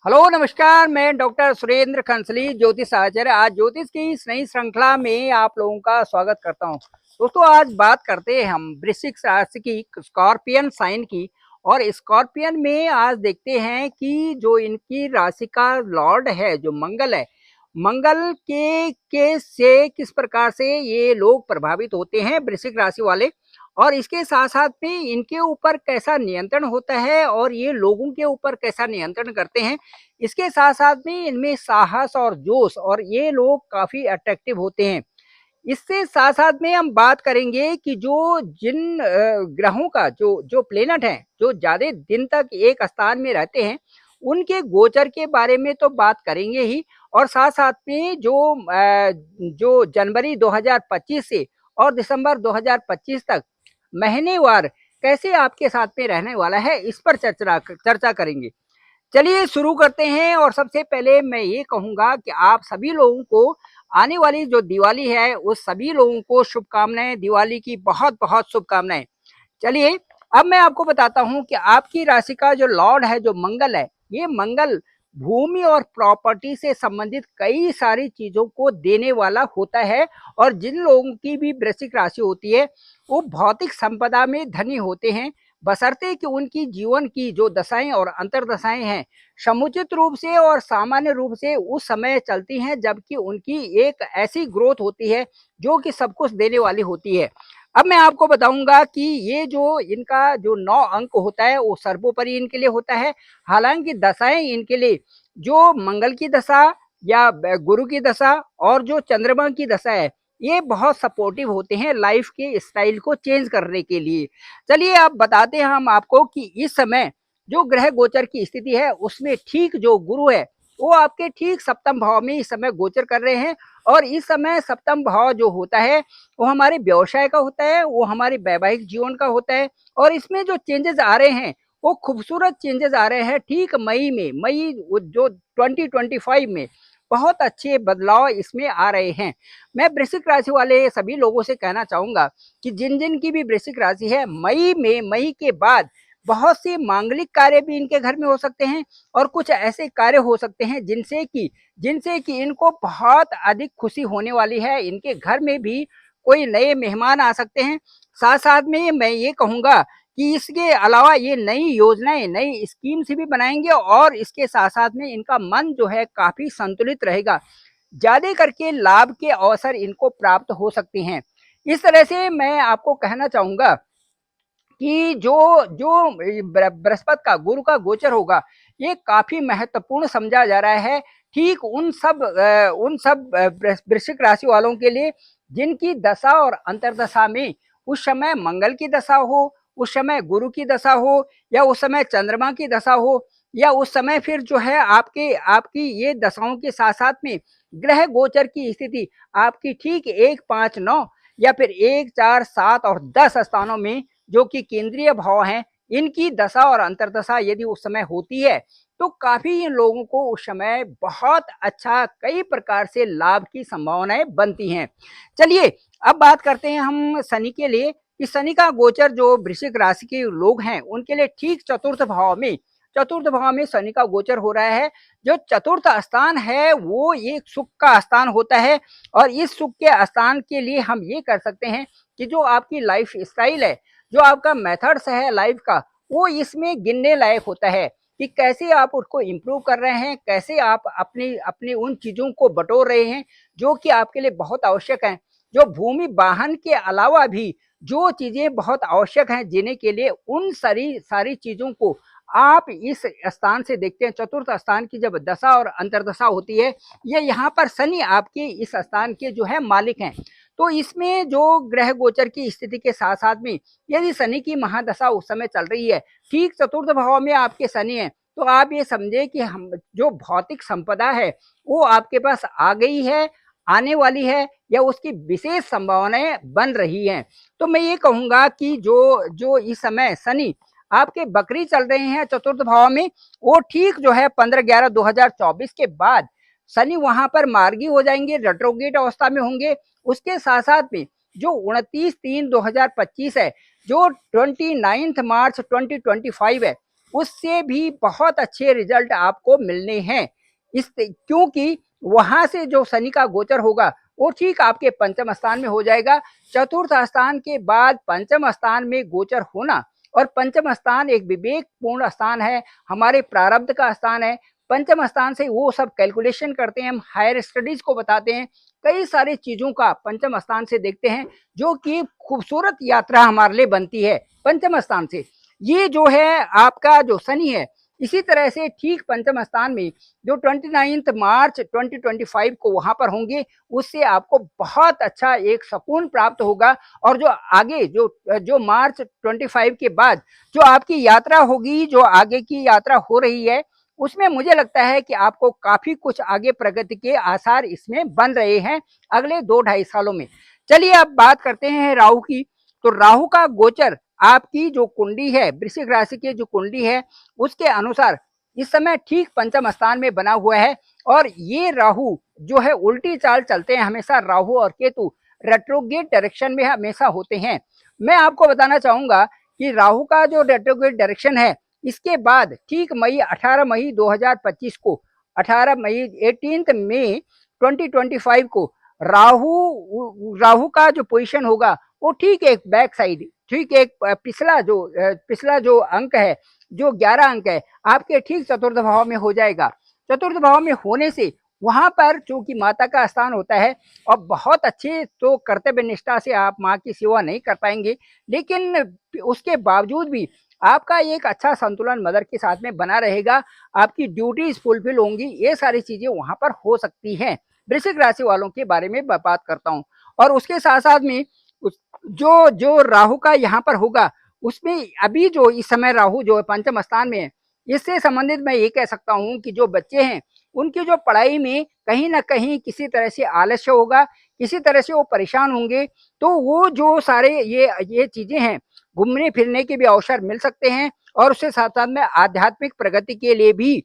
Hello नमस्कार। मैं doctor Surendra खंसली ज्योतिष आचार्य आज ज्योतिष की इस नई श्रृंखला में आप लोगों का स्वागत करता हूं। दोस्तों आज बात करते हैं हम वृश्चिक राशि की, स्कॉर्पियन साइन की। और स्कॉर्पियन में आज देखते हैं कि जो इनकी राशि का लॉर्ड है जो मंगल है, मंगल के से किस प्रकार से ये लोग प्रभावित होते हैं वृश्चिक राशि वाले, और इसके साथ साथ में इनके ऊपर कैसा नियंत्रण होता है और ये लोगों के ऊपर कैसा नियंत्रण करते हैं। इसके साथ साथ में इनमें साहस और जोश, और ये लोग काफी अट्रैक्टिव होते हैं। इससे साथ साथ में हम बात करेंगे कि जो जिन ग्रहों का जो जो प्लेनेट हैं जो ज्यादा दिन तक एक स्थान में रहते हैं, उनके गोचर के बारे में तो बात करेंगे ही। और साथ साथ में जो जनवरी 2025 से और दिसंबर 2025 तक महीनेवार कैसे आपके साथ में रहने वाला है, इस पर चर्चा करेंगे। चलिए शुरू करते हैं। और सबसे पहले मैं ये कहूंगा कि आप सभी लोगों को आने वाली जो दिवाली है उस सभी लोगों को शुभकामनाएं, दिवाली की बहुत बहुत शुभकामनाएं। चलिए अब मैं आपको बताता हूं कि आपकी राशि का जो लॉर्ड है जो मंगल है, ये मंगल भूमि और प्रॉपर्टी से संबंधित कई सारी चीजों को देने वाला होता है। और जिन लोगों की भी वृश्चिक राशि होती है वो भौतिक संपदा में धनी होते हैं, बशर्ते कि उनकी जीवन की जो दशाएं और अंतर्दशाएं हैं समुचित रूप से और सामान्य रूप से उस समय चलती हैं, जबकि उनकी एक ऐसी ग्रोथ होती है जो कि सब कुछ देने वाली होती है। अब मैं आपको बताऊंगा कि ये जो इनका जो 9 अंक होता है वो सर्वोपरि इनके लिए होता है। हालांकि दशाएं इनके लिए जो मंगल की दशा या गुरु की दशा और जो चंद्रमा की दशा है, ये बहुत सपोर्टिव होते हैं लाइफ के स्टाइल को चेंज करने के लिए। चलिए अब बताते हैं हम आपको कि इस समय जो ग्रह गोचर की स्थिति है उसमें ठीक जो गुरु है वो आपके ठीक सप्तम भाव में इस समय गोचर कर रहे हैं। और इस समय सप्तम भाव जो होता है वो हमारे व्यवसाय का होता है, वो हमारे वैवाहिक जीवन का होता है। और इसमें जो चेंजेस आ रहे हैं वो खूबसूरत चेंजेस आ रहे हैं ठीक मई जो 2025 में बहुत अच्छे बदलाव इसमें आ रहे हैं। मैं वृश्चिक राशि वाले सभी लोगों से कहना चाहूंगा कि जिन जिन की भी वृश्चिक राशि है, मई के बाद बहुत से मांगलिक कार्य भी इनके घर में हो सकते हैं। और कुछ ऐसे कार्य हो सकते हैं जिनसे कि इनको बहुत अधिक खुशी होने वाली है। इनके घर में भी कोई नए मेहमान आ सकते हैं। साथ साथ में मैं ये कहूंगा कि इसके अलावा ये नई योजनाएं, नई स्कीम्स भी बनाएंगे और इसके साथ साथ में इनका मन जो है काफी संतुलित रहेगा। ज्यादा करके लाभ के अवसर इनको प्राप्त हो सकते हैं। इस तरह से मैं आपको कहना चाहूंगा कि जो जो बृहस्पति का, गुरु का गोचर होगा, ये काफी महत्वपूर्ण समझा जा रहा है ठीक उन सब वृश्चिक राशि वालों के लिए जिनकी दशा और अंतर्दशा में उस समय मंगल की दशा हो, उस समय गुरु की दशा हो, या उस समय चंद्रमा की दशा हो, या उस समय फिर जो है आपके आपकी ये दशाओं के साथ साथ में ग्रह गोचर की स्थिति आपकी ठीक 1, 5, 9 या फिर 1, 4, 7 और 10 स्थानों में जो कि केंद्रीय भाव हैं, इनकी दशा और अंतर्दशा यदि उस समय होती है तो काफी इन लोगों को उस समय बहुत अच्छा कई प्रकार से लाभ की संभावनाएं बनती हैं। चलिए अब बात करते हैं हम शनि के लिए कि शनि का गोचर जो वृश्चिक राशि के लोग हैं उनके लिए ठीक चतुर्थ भाव में शनि का गोचर हो रहा है। जो चतुर्थ स्थान है वो एक सुख का स्थान होता है। और इस सुख के स्थान के लिए हम ये कर सकते हैं कि जो आपकी लाइफ स्टाइल है, जो आपका मेथड्स है लाइफ का, वो इसमें गिनने लायक होता है कि कैसे आप उसको इम्प्रूव कर रहे हैं, कैसे आप अपनी अपनी उन चीजों को बटोर रहे हैं जो कि आपके लिए बहुत आवश्यक हैं। जो भूमि वाहन के अलावा भी जो चीजें बहुत आवश्यक हैं जीने के लिए, उन सारी सारी चीजों को आप इस स्थान से देखते हैं। चतुर्थ स्थान की जब दशा और अंतर्दशा होती है, ये यहाँ पर शनि आपके इस स्थान के जो है मालिक हैं। तो इसमें जो ग्रह गोचर की स्थिति के साथ साथ में यदि शनि की महादशा उस समय चल रही है, ठीक चतुर्थ भाव में आपके शनि है, तो आप ये समझे कि हम जो भौतिक संपदा है वो आपके पास आ गई है, आने वाली है, या उसकी विशेष संभावनाएं बन रही हैं। तो मैं ये कहूंगा कि जो जो इस समय शनि आपके बकरी चल रहे हैं चतुर्थ भाव में, वो ठीक जो है 15/11/2024 के बाद शनि वहां पर मार्गी हो जाएंगे, रेट्रोगेट अवस्था में होंगे। उसके साथ साथ में जो 29/3/2025 है, जो 29 मार्च 2025 है, उससे भी बहुत अच्छे रिजल्ट आपको मिलने हैं। क्योंकि वहां से जो शनि का गोचर होगा वो ठीक आपके पंचम स्थान में हो जाएगा। चतुर्थ स्थान के बाद पंचम स्थान में गोचर होना, और पंचम स्थान एक विवेकपूर्ण स्थान है, हमारे प्रारब्ध का स्थान है। पंचम स्थान से वो सब कैलकुलेशन करते हैं, हम हायर स्टडीज को बताते हैं, कई सारी चीजों का पंचम स्थान से देखते हैं, जो कि खूबसूरत यात्रा हमारे लिए बनती है पंचम स्थान से। ये जो है आपका जो शनि है, इसी तरह से ठीक पंचम स्थान में जो 29 मार्च 2025 को वहां पर होंगे, उससे आपको बहुत अच्छा एक सुकून प्राप्त होगा। और जो आगे जो जो मार्च 25 के बाद जो आपकी यात्रा होगी, जो आगे की यात्रा हो रही है, उसमें मुझे लगता है कि आपको काफी कुछ आगे प्रगति के आसार इसमें बन रहे हैं अगले 2-2.5 सालों में। चलिए अब बात करते हैं राहु की। तो राहु का गोचर आपकी जो कुंडली है, वृश्चिक राशि की जो कुंडली है, उसके अनुसार इस समय ठीक पंचम स्थान में बना हुआ है। और ये राहु जो है उल्टी चाल चलते हैं हमेशा। राहु और केतु रेट्रोग्रेड डायरेक्शन में हमेशा होते हैं। मैं आपको बताना चाहूंगा कि राहु का जो रेट्रोग्रेड डायरेक्शन है, इसके बाद ठीक 18 मई 2025 को, 18 मई 2025 को राहु का जो पोजीशन होगा वो ठीक एक बैक साइड, ठीक एक पिछला जो अंक है, जो 11 अंक है, आपके ठीक चतुर्थ भाव में हो जाएगा। चतुर्थ भाव में होने से वहां पर चूंकि माता का स्थान होता है, और बहुत अच्छे तो कर्तव्य निष्ठा से आप माँ की सेवा नहीं कर पाएंगे, लेकिन उसके बावजूद भी आपका एक अच्छा संतुलन मदर के साथ में बना रहेगा, आपकी ड्यूटीज फुलफिल होंगी, ये सारी चीजें वहां पर हो सकती हैं। वृश्चिक राशि वालों के बारे में बात करता हूँ। और उसके साथ साथ में जो जो राहु का यहाँ पर होगा, उसमें अभी जो इस समय राहु जो पंचम स्थान में है, इससे संबंधित मैं ये कह सकता हूँ कि जो बच्चे हैं उनकी जो पढ़ाई में कहीं ना कहीं किसी तरह से आलस्य होगा, किसी तरह से वो परेशान होंगे। तो वो जो सारे ये चीजें हैं, घूमने फिरने के भी अवसर मिल सकते हैं। और उसके साथ साथ में आध्यात्मिक प्रगति के लिए भी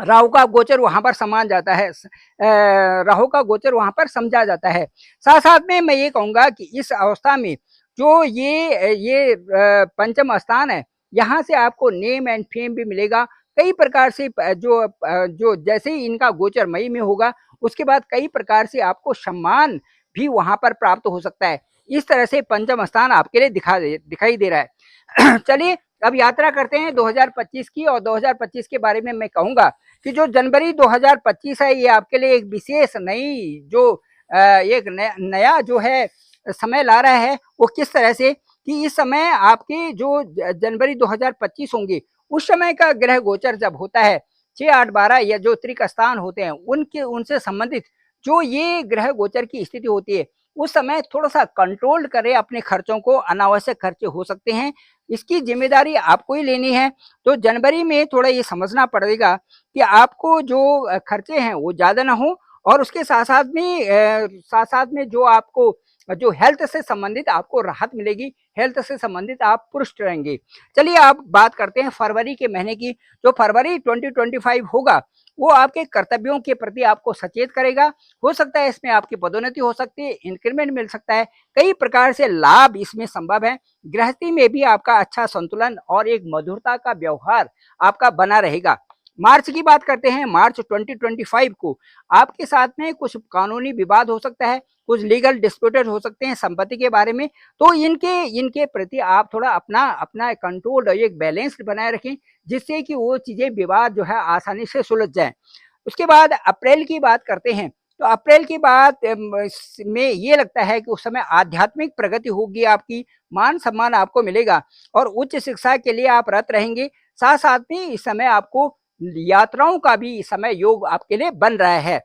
राहु का गोचर वहां पर समान जाता है, राहु का गोचर वहां पर समझा जाता है। साथ साथ में मैं ये कहूंगा कि इस अवस्था में जो ये पंचम स्थान है, यहाँ से आपको नेम एंड फेम भी मिलेगा। कई प्रकार से जो जैसे ही इनका गोचर मई में होगा, उसके बाद कई प्रकार से आपको सम्मान भी वहां पर प्राप्त हो सकता है। इस तरह से पंचम स्थान आपके लिए दिखाई दे रहा है। चलिए अब यात्रा करते हैं 2025 की। और 2025 के बारे में मैं कहूंगा कि जो जनवरी 2025 है, ये आपके लिए एक विशेष नई जो एक नया जो है समय ला रहा है। वो किस तरह से कि इस समय आपके जो जनवरी 2025 होंगे, उस समय का ग्रह गोचर जब होता है 6, 8, 12 या जो त्रिक स्थान होते हैं, उनसे संबंधित जो ये ग्रह गोचर की स्थिति होती है, उस समय थोड़ा सा कंट्रोल करें अपने खर्चों को, अनावश्यक खर्चे हो सकते हैं, इसकी जिम्मेदारी आपको ही लेनी है। तो जनवरी में थोड़ा ये समझना पड़ेगा कि आपको जो खर्चे हैं वो ज्यादा ना हो, और उसके साथ साथ में जो आपको जो हेल्थ से संबंधित आपको राहत मिलेगी, हेल्थ से संबंधित आप पुष्ट रहेंगे। चलिए आप बात करते हैं फरवरी के महीने की। जो फरवरी 2025 होगा, वो आपके कर्तव्यों के प्रति आपको सचेत करेगा। हो सकता है इसमें आपकी पदोन्नति हो सकती है, इंक्रीमेंट मिल सकता है, कई प्रकार से लाभ इसमें संभव है। गृहस्थी में भी आपका अच्छा संतुलन और एक मधुरता का व्यवहार आपका बना रहेगा। मार्च की बात करते हैं। मार्च 2025 को आपके साथ में कुछ कानूनी विवाद हो सकता है, कुछ लीगल डिस्प्यूटेड हो सकते हैं संपत्ति के बारे में। तो इनके प्रति आप थोड़ा अपना कंट्रोल और एक बैलेंस बनाए रखें, जिससे कि वो चीजें विवाद जो है आसानी से सुलझ जाए। उसके बाद अप्रैल की बात करते हैं। तो अप्रैल की बात में ये लगता है कि उस समय आध्यात्मिक प्रगति होगी, आपकी मान सम्मान आपको मिलेगा, और उच्च शिक्षा के लिए आप रत रहेंगे। साथ साथ में इस समय आपको यात्राओं का भी इस समय योग आपके लिए बन रहा है।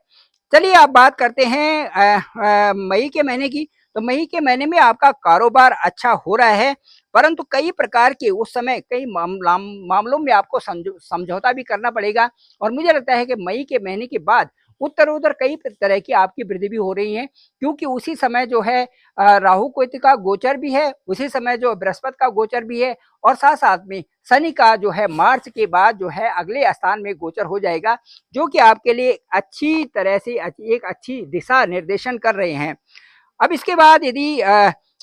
चलिए आप बात करते हैं मई के महीने की। तो मई के महीने में आपका कारोबार अच्छा हो रहा है, परंतु कई प्रकार के उस समय कई मामलों में आपको समझौता भी करना पड़ेगा। और मुझे लगता है कि मई के महीने के बाद उत्तर उधर कई तरह की आपकी वृद्धि भी हो रही है, क्योंकि उसी समय जो है राहु केतु का गोचर भी है, उसी समय जो बृहस्पति का गोचर भी है, और साथ साथ में शनि का जो है मार्च के बाद जो है अगले स्थान में गोचर हो जाएगा, जो कि आपके लिए अच्छी तरह से एक अच्छी दिशा निर्देशन कर रहे हैं। अब इसके बाद यदि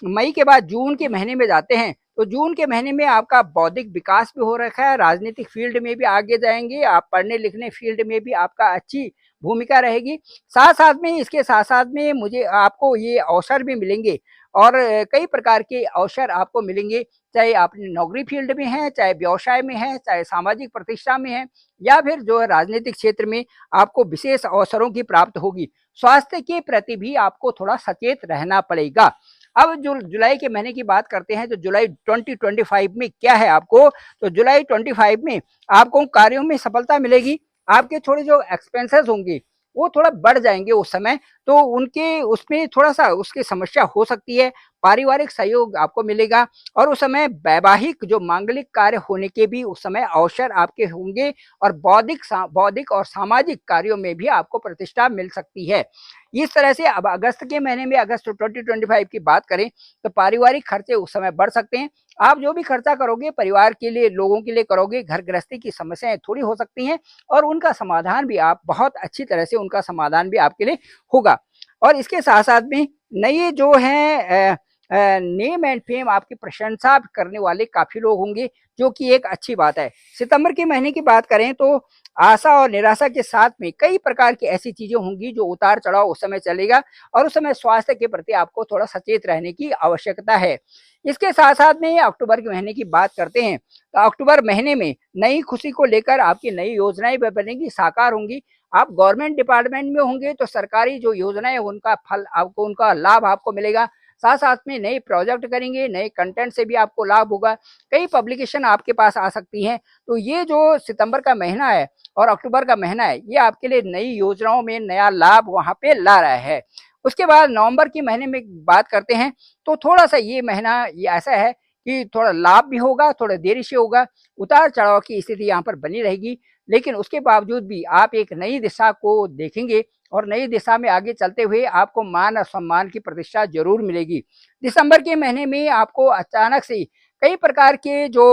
मई के बाद जून के महीने में जाते हैं, तो जून के महीने में आपका बौद्धिक विकास भी हो रखा है, राजनीतिक फील्ड में भी आगे जाएंगे आप, पढ़ने लिखने फील्ड में भी आपका अच्छी भूमिका रहेगी। साथ साथ में इसके साथ साथ में मुझे आपको ये अवसर भी मिलेंगे और कई प्रकार के अवसर आपको मिलेंगे, चाहे आप नौकरी फील्ड में हैं, चाहे व्यवसाय में हैं, चाहे सामाजिक प्रतिष्ठा में हैं, या फिर जो है राजनीतिक क्षेत्र में आपको विशेष अवसरों की प्राप्त होगी। स्वास्थ्य के प्रति भी आपको थोड़ा सचेत रहना पड़ेगा। अब जो जुलाई के महीने की बात करते हैं, तो जुलाई 2025 में क्या है आपको, तो जुलाई 25 में आपको कार्यों में सफलता मिलेगी। आपके थोड़े जो एक्सपेंसेस होंगे वो थोड़ा बढ़ जाएंगे उस समय, तो उनके उसमें थोड़ा सा उसकी समस्या हो सकती है। पारिवारिक सहयोग आपको मिलेगा और उस समय वैवाहिक जो मांगलिक कार्य होने के भी उस समय अवसर आपके होंगे और बौद्धिक और सामाजिक कार्यों में भी आपको प्रतिष्ठा मिल सकती है। इस तरह से अब अगस्त के महीने में, अगस्त 2025 की बात करें, तो पारिवारिक खर्चे उस समय बढ़ सकते हैं। आप जो भी खर्चा करोगे परिवार के लिए, लोगों के लिए करोगे, घर गृहस्थी की समस्याएं थोड़ी हो सकती हैं और उनका समाधान भी आप बहुत अच्छी तरह से उनका समाधान भी आपके लिए होगा। और इसके साथ साथ में नए जो हैं नेम एंड फेम आपकी प्रशंसा करने वाले काफी लोग होंगे, जो कि एक अच्छी बात है। सितंबर के महीने की बात करें तो आशा और निराशा के साथ में कई प्रकार की ऐसी चीजें होंगी जो उतार चढ़ाव उस समय चलेगा और उस समय स्वास्थ्य के प्रति आपको थोड़ा सचेत रहने की आवश्यकता है। इसके साथ साथ में अक्टूबर के महीने की बात करते हैं, तो अक्टूबर महीने में नई खुशी को लेकर आपकी नई योजनाएं बनेंगी, साकार होंगी। आप गवर्नमेंट डिपार्टमेंट में होंगे तो सरकारी जो योजनाएं उनका फल आपको, उनका लाभ आपको मिलेगा। साथ साथ में नए प्रोजेक्ट करेंगे, नए कंटेंट से भी आपको लाभ होगा, कई पब्लिकेशन आपके पास आ सकती हैं। तो ये जो सितंबर का महीना है और अक्टूबर का महीना है, ये आपके लिए नई योजनाओं में नया लाभ वहां पे ला रहा है। उसके बाद नवंबर के महीने में बात करते हैं, तो थोड़ा सा ये महीना ये ऐसा है कि थोड़ा लाभ भी होगा, थोड़ा देरी से होगा, उतार चढ़ाव की स्थिति यहाँ पर बनी रहेगी, लेकिन उसके बावजूद भी आप एक नई दिशा को देखेंगे और नई दिशा में आगे चलते हुए आपको मान और सम्मान की प्रतिष्ठा जरूर मिलेगी। दिसंबर के महीने में आपको अचानक से कई प्रकार के जो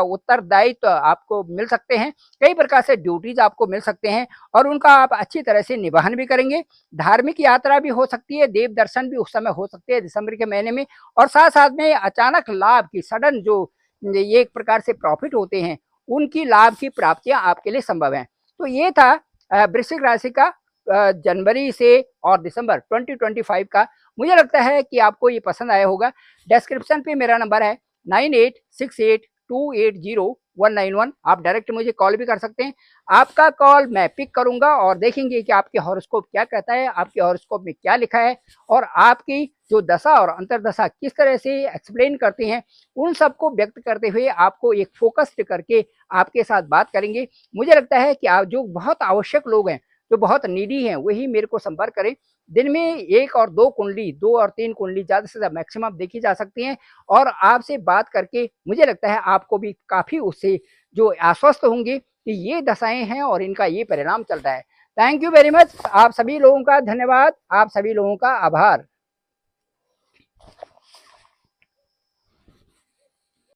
उत्तरदायित्व आपको मिल सकते हैं, कई प्रकार से ड्यूटीज आपको मिल सकते हैं और उनका आप अच्छी तरह से निभान भी करेंगे। धार्मिक यात्रा भी हो सकती है, देव दर्शन भी उस समय हो सकते हैं दिसंबर के महीने में, और साथ साथ में अचानक लाभ की सडन जो ये एक प्रकार से प्रॉफिट होते हैं, उनकी लाभ की प्राप्तियां आपके लिए संभव हैं। तो ये था वृश्चिक राशि का जनवरी से और दिसंबर 2025 का। मुझे लगता है कि आपको ये पसंद आया होगा। डिस्क्रिप्शन पे मेरा नंबर है 9868280191। आप डायरेक्ट मुझे कॉल भी कर सकते हैं। आपका कॉल मैं पिक करूंगा और देखेंगे कि आपके हॉरोस्कोप क्या कहता है, आपके हॉरोस्कोप में क्या लिखा है और आपकी जो दशा और अंतर्दशा किस तरह से एक्सप्लेन करते हैं, उन सबको व्यक्त करते हुए आपको एक फोकस्ड करके आपके साथ बात करेंगे। मुझे लगता है कि आप जो बहुत आवश्यक लोग हैं, जो बहुत नीडी हैं, वही मेरे को संपर्क करें। दिन में 1 और 2 कुंडली, 2 और 3 कुंडली ज़्यादा से ज़्यादा मैक्सिमम देखी जा सकती हैं और आपसे बात करके मुझे लगता है आपको भी काफ़ी उससे जो आश्वस्त होंगे कि ये दशाएं हैं और इनका ये परिणाम चल रहा है। Thank you very much. आप सभी लोगों का धन्यवाद, आप सभी लोगों का आभार।